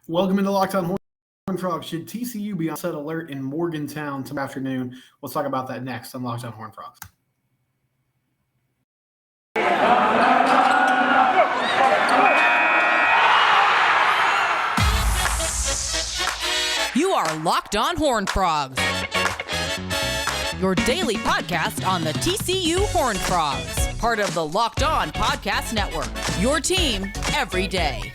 Welcome into Locked On Horned Frogs. Should TCU be on set alert in Morgantown tomorrow afternoon? We'll talk about that next on Locked On Horned Frogs. You are Locked On Horned Frogs, your daily podcast on the TCU Horned Frogs, part of the Locked On Podcast Network, your team every day.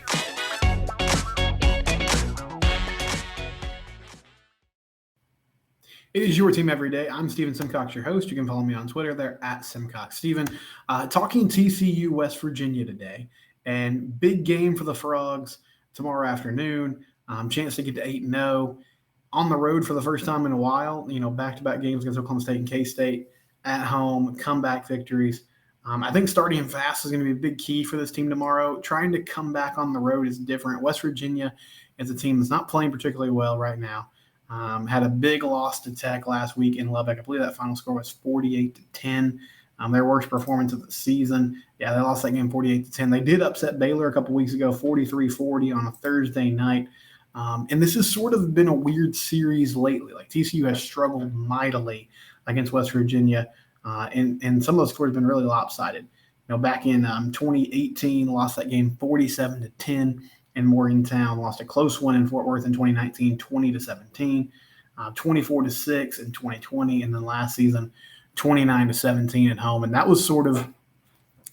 It is your team every day. I'm Steven Simcox, your host. You can follow me on Twitter there at Simcox Steven. Talking TCU West Virginia today, and big game for the Frogs tomorrow afternoon. Chance to get to 8-0 on the road for the first time in a while. Back-to-back games against Oklahoma State and K-State at home, comeback victories. I think starting fast is going to be a big key for this team tomorrow. Trying to come back on the road is different. West Virginia is a team that's not playing particularly well right now. Had a big loss to Tech last week in Lubbock. I believe that final score was 48-10. Their worst performance of the season. Yeah, they lost that game 48-10. They did upset Baylor a couple weeks ago, 43-40 on a Thursday night. And this has sort of been a weird series lately. Like TCU has struggled mightily against West Virginia, and some of those scores have been really lopsided. Back in 2018, lost that game 47-10. In Morgantown, lost a close one in Fort Worth in 2019, 20-17, 24-6 in 2020, and then last season, 29-17 at home. And that was sort of,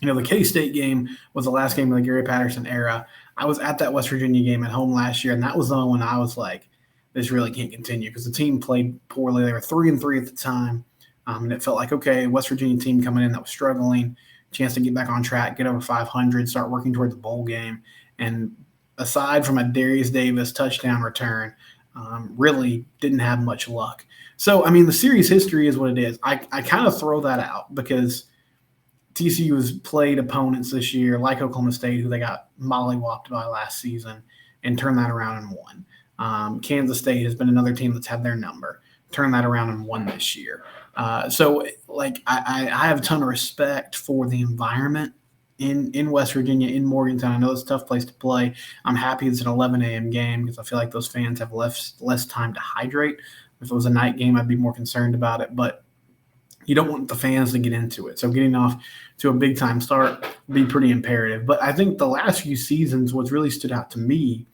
the K-State game was the last game of the Gary Patterson era. I was at that West Virginia game at home last year, and that was the one when I was like, this really can't continue because the team played poorly. They were 3-3 at the time, and it felt like, okay, West Virginia team coming in that was struggling, chance to get back on track, get over 500, start working towards the bowl game, and aside from a Darius Davis touchdown return, really didn't have much luck. So, the series history is what it is. I kind of throw that out because TCU has played opponents this year like Oklahoma State, who they got mollywopped by last season, and turned that around and won. Kansas State has been another team that's had their number, turned that around and won this year. I have a ton of respect for the environment in West Virginia, in Morgantown. I know it's a tough place to play. I'm happy it's an 11 a.m. game because I feel like those fans have less time to hydrate. If it was a night game, I'd be more concerned about it. But you don't want the fans to get into it. So getting off to a big-time start would be pretty imperative. But I think the last few seasons, what's really stood out to me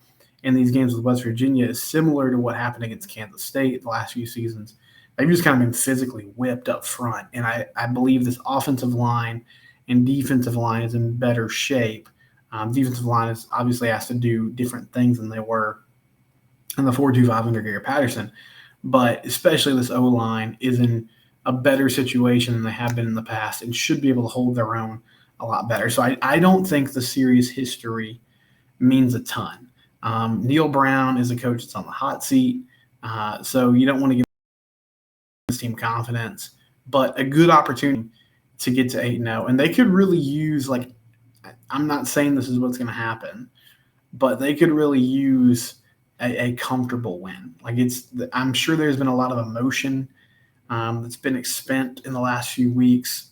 in these games with West Virginia is similar to what happened against Kansas State the last few seasons. They've just kind of been physically whipped up front. And I believe this offensive line and defensive line is in better shape. Defensive line is obviously has to do different things than they were in the 4-2-5 under Gary Patterson. But especially this O-line is in a better situation than they have been in the past and should be able to hold their own a lot better. So I don't think the series history means a ton. Neil Brown is a coach that's on the hot seat, so you don't want to give this team confidence, but a good opportunity to get to 8-0. And they could really use, I'm not saying this is what's going to happen, but they could really use a comfortable win. I'm sure there's been a lot of emotion that's been spent in the last few weeks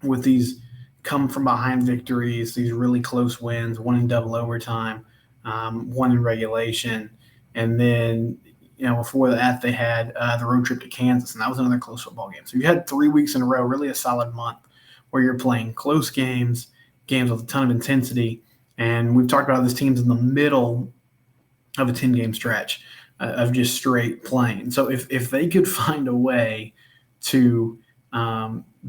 with these come-from-behind victories, these really close wins, one in double overtime, one in regulation, and then before that, they had the road trip to Kansas, and that was another close football game. So you had 3 weeks in a row, really a solid month, where you're playing close games with a ton of intensity. And we've talked about this team's in the middle of a 10-game stretch of just straight playing. So if they could find a way to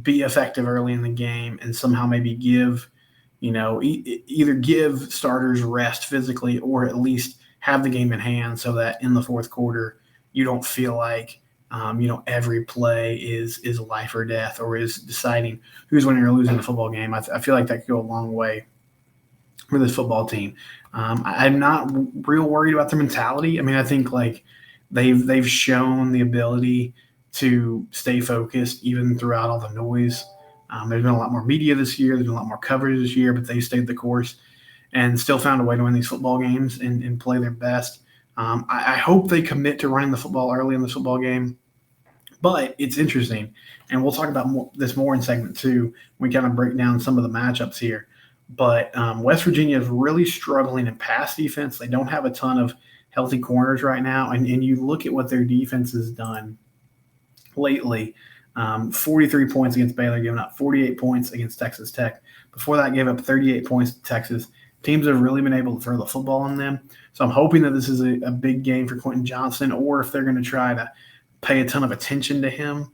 be effective early in the game and somehow maybe give, either give starters rest physically or at least have the game in hand so that in the fourth quarter you don't feel like every play is life or death or is deciding who's winning or losing the football game. I feel like that could go a long way for this football team. I'm not real worried about their mentality. I think they've shown the ability to stay focused even throughout all the noise. There's been a lot more media this year. There's been a lot more coverage this year, but they stayed the course and still found a way to win these football games and play their best. I hope they commit to running the football early in this football game. But it's interesting, and we'll talk about this more in segment 2. We kind of break down some of the matchups here. But West Virginia is really struggling in pass defense. They don't have a ton of healthy corners right now. And you look at what their defense has done lately. 43 points against Baylor, giving up 48 points against Texas Tech. Before that, gave up 38 points to Texas. Teams have really been able to throw the football on them. So I'm hoping that this is a big game for Quentin Johnson, or if they're going to try to pay a ton of attention to him,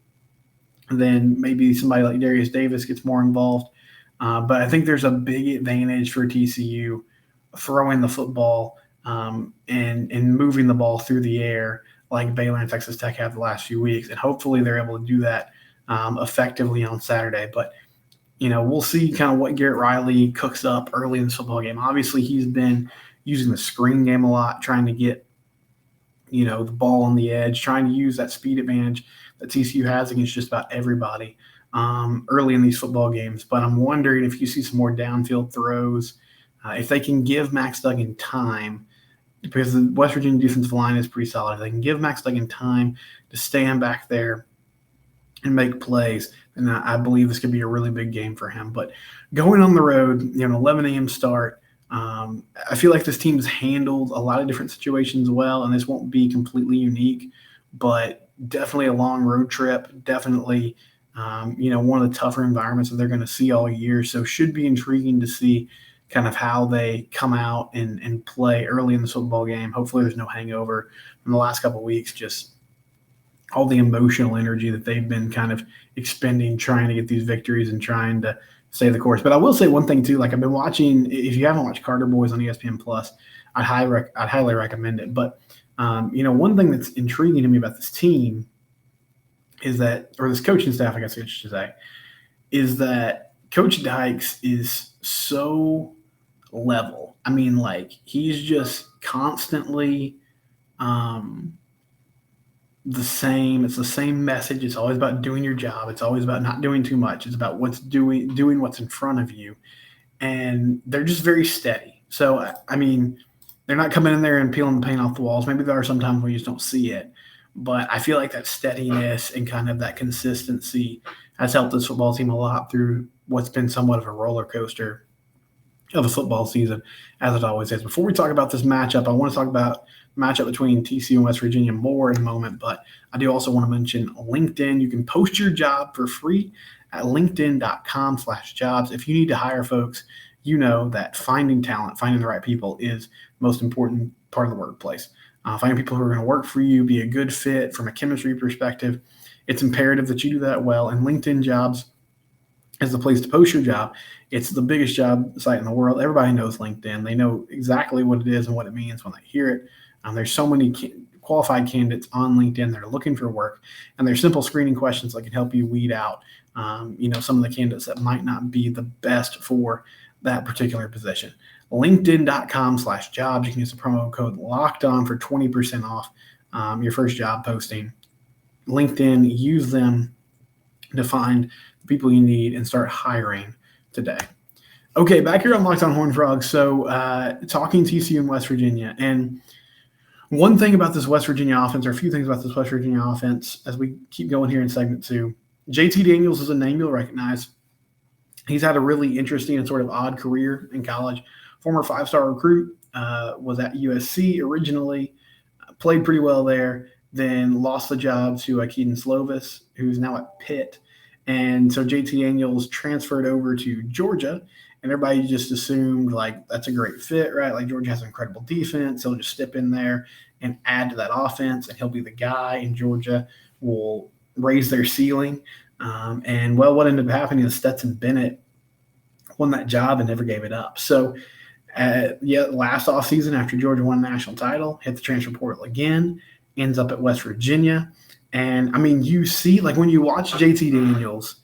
then maybe somebody like Darius Davis gets more involved. But I think there's a big advantage for TCU throwing the football and moving the ball through the air like Baylor and Texas Tech have the last few weeks. And hopefully they're able to do that effectively on Saturday. But, we'll see kind of what Garrett Riley cooks up early in this football game. Obviously, he's been using the screen game a lot, trying to get, the ball on the edge, trying to use that speed advantage that TCU has against just about everybody early in these football games. But I'm wondering if you see some more downfield throws, if they can give Max Duggan time, because the West Virginia defensive line is pretty solid. If they can give Max Duggan time to stand back there and make plays, and I believe this could be a really big game for him. But going on the road, 11 a.m. start, I feel like this team's handled a lot of different situations well, and this won't be completely unique, but definitely a long road trip, definitely one of the tougher environments that they're going to see all year. So should be intriguing to see kind of how they come out and play early in the football game. Hopefully there's no hangover from the last couple of weeks, just all the emotional energy that they've been kind of expending trying to get these victories and trying to stay the course. But I will say one thing too, like I've been watching, if you haven't watched Carter Boys on ESPN Plus, I'd highly recommend it. But one thing that's intriguing to me about this team is that, or this coaching staff, I guess I should say, is that Coach Dykes is so level. I mean, like, he's just constantly the same. It's the same message. It's always about doing your job. It's always about not doing too much. It's about doing what's in front of you. And they're just very steady. So, I mean, they're not coming in there and peeling the paint off the walls. Maybe there are some times where you just don't see it. But I feel like that steadiness and kind of that consistency has helped this football team a lot through what's been somewhat of a roller coaster of a football season, as it always is. Before we talk about this matchup, I want to talk about the matchup between TCU and West Virginia more in a moment, but I do also want to mention LinkedIn. You can post your job for free at linkedin.com/jobs. If you need to hire folks, you know that finding talent, finding the right people is the most important part of the workplace. Finding people who are going to work for you, be a good fit from a chemistry perspective. It's imperative that you do that well. And LinkedIn Jobs is the place to post your job. It's the biggest job site in the world. Everybody knows LinkedIn. They know exactly what it is and what it means when they hear it. There's so many qualified candidates on LinkedIn that are looking for work, and there's simple screening questions that can help you weed out, some of the candidates that might not be the best for that particular position. LinkedIn.com/jobs. You can use the promo code LOCKEDON for 20% off your first job posting. LinkedIn, use them to find the people you need and start hiring today. Okay, back here on Locked On Horned Frogs. So talking TCU and West Virginia. And one thing about this West Virginia offense, or a few things about this West Virginia offense, as we keep going here in segment 2, JT Daniels is a name you'll recognize. He's had a really interesting and sort of odd career in college. Former 5-star recruit, was at USC originally, played pretty well there, then lost the job to Keaton Slovis, who's now at Pitt. And so JT Daniels transferred over to Georgia, and everybody just assumed, like, that's a great fit, right? Like, Georgia has an incredible defense. He'll just step in there and add to that offense, and he'll be the guy, and Georgia will raise their ceiling. And what ended up happening is Stetson Bennett won that job and never gave it up. So, last offseason, after Georgia won a national title, hit the transfer portal again, ends up at West Virginia. And, I mean, you see, like, when you watch JT Daniels,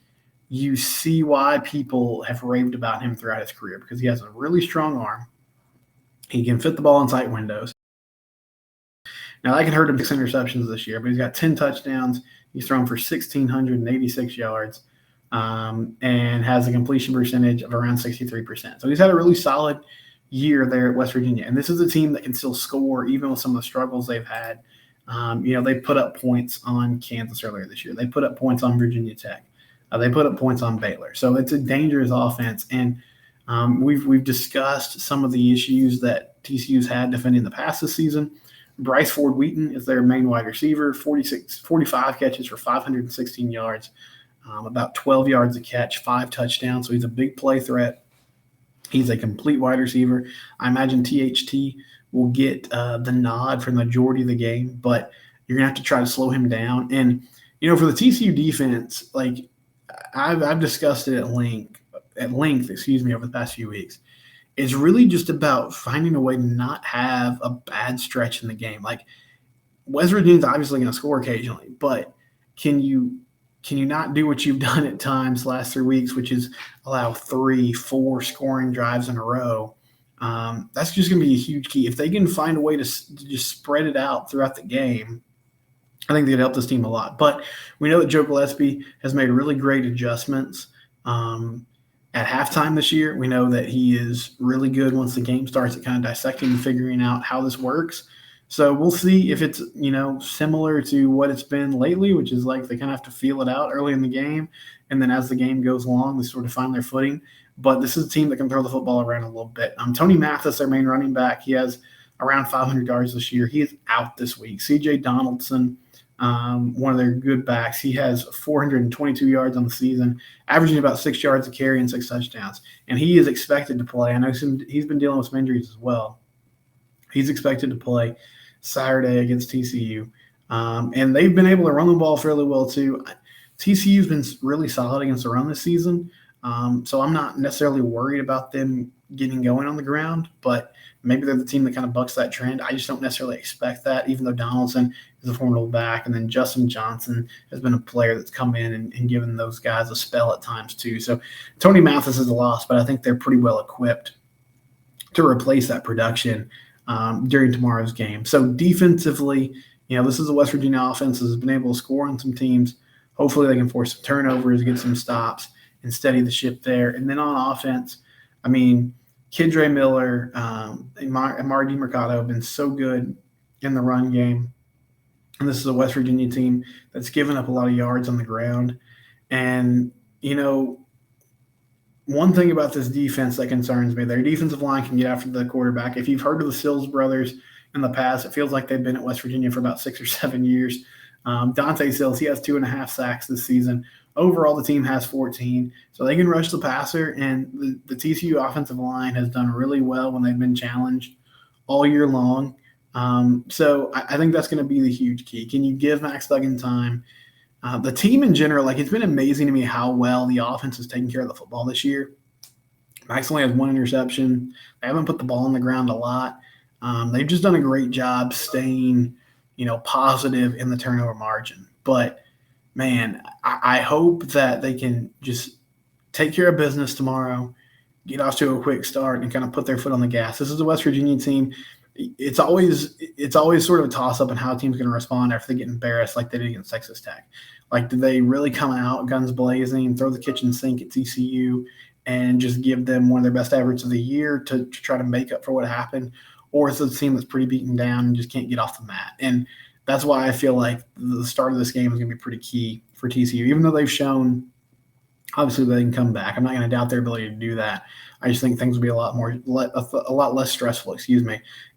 you see why people have raved about him throughout his career, because he has a really strong arm. He can fit the ball in tight windows. Now, that can hurt him 6 interceptions this year, but he's got 10 touchdowns. He's thrown for 1,686 yards and has a completion percentage of around 63%. So he's had a really solid year there at West Virginia. And this is a team that can still score even with some of the struggles they've had. They put up points on Kansas earlier this year. They put up points on Virginia Tech. They put up points on Baylor. So it's a dangerous offense. And We've discussed some of the issues that TCU's had defending the pass this season. Bryce Ford Wheaton is their main wide receiver, 45 catches for 516 yards, about 12 yards a catch, 5 touchdowns. So he's a big play threat. He's a complete wide receiver. I imagine THT will get the nod for the majority of the game, but you're going to have to try to slow him down. And, for the TCU defense, like I've discussed it at length, over the past few weeks. It's really just about finding a way to not have a bad stretch in the game. Like West Virginia's obviously going to score occasionally, but can you not do what you've done at times last 3 weeks, which is allow 3-4 scoring drives in a row? That's just going to be a huge key. If they can find a way to just spread it out throughout the game, I think they'd help this team a lot. But we know that Joe Gillespie has made really great adjustments at halftime this year. We know that he is really good once the game starts at kind of dissecting and figuring out how this works. So we'll see if it's, similar to what it's been lately, which is like they kind of have to feel it out early in the game. And then as the game goes along, they sort of find their footing. But this is a team that can throw the football around a little bit. Tony Mathis, their main running back, he has around 500 yards this year. He is out this week. C.J. Donaldson, one of their good backs, he has 422 yards on the season, averaging about 6 yards a carry and 6 touchdowns. And he is expected to play. I know he's been dealing with some injuries as well. He's expected to play Saturday against TCU. And they've been able to run the ball fairly well too. TCU's been really solid against the run this season. So I'm not necessarily worried about them getting going on the ground, but maybe they're the team that kind of bucks that trend. I just don't necessarily expect that, even though Donaldson is a formidable back. And then Justin Johnson has been a player that's come in and given those guys a spell at times too. So Tony Mathis is a loss, but I think they're pretty well equipped to replace that production during tomorrow's game. So defensively, this is a West Virginia offense that has been able to score on some teams. Hopefully they can force some turnovers, get some stops, and steady the ship there. And then on offense, Kidre Miller and Marty Mercado have been so good in the run game. And this is a West Virginia team that's given up a lot of yards on the ground. And, one thing about this defense that concerns me, their defensive line can get after the quarterback. If you've heard of the Sills brothers in the past, it feels like they've been at West Virginia for about 6 or 7 years. Dante Sills, he has 2.5 sacks this season. Overall, the team has 14, so they can rush the passer, and the TCU offensive line has done really well when they've been challenged all year long. So I think that's going to be the huge key. Can you give Max Duggan time? The team in general, it's been amazing to me how well the offense has taken care of the football this year. Max only has 1 interception. They haven't put the ball on the ground a lot. They've just done a great job staying, positive in the turnover margin. But, man, I hope that they can just take care of business tomorrow, get off to a quick start, and kind of put their foot on the gas. This is a West Virginia team. It's always sort of a toss-up on how a team's going to respond after they get embarrassed like they did against Texas Tech. Do they really come out guns blazing, throw the kitchen sink at TCU, and just give them one of their best efforts of the year to try to make up for what happened? Or is it a team that's pretty beaten down and just can't get off the mat? And that's why I feel like the start of this game is going to be pretty key for TCU, even though they've shown obviously they can come back. I'm not going to doubt their ability to do that. I just think things would be a lot less stressful,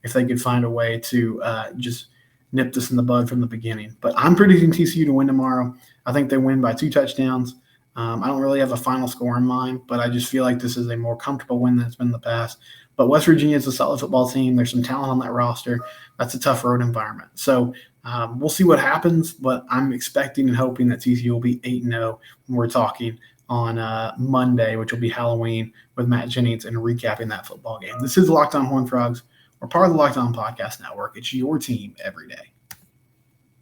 if they could find a way to just nip this in the bud from the beginning. But I'm predicting TCU to win tomorrow. I think they win by 2 touchdowns. I don't really have a final score in mind, but I just feel like this is a more comfortable win than it's been in the past. But West Virginia is a solid football team. There's some talent on that roster. That's a tough road environment. So we'll see what happens, but I'm expecting and hoping that TCU will be 8-0 when we're talking on Monday, which will be Halloween, with Matt Jennings and recapping that football game. This is Locked On Horned Frogs. We're part of the Locked On Podcast Network. It's your team every day.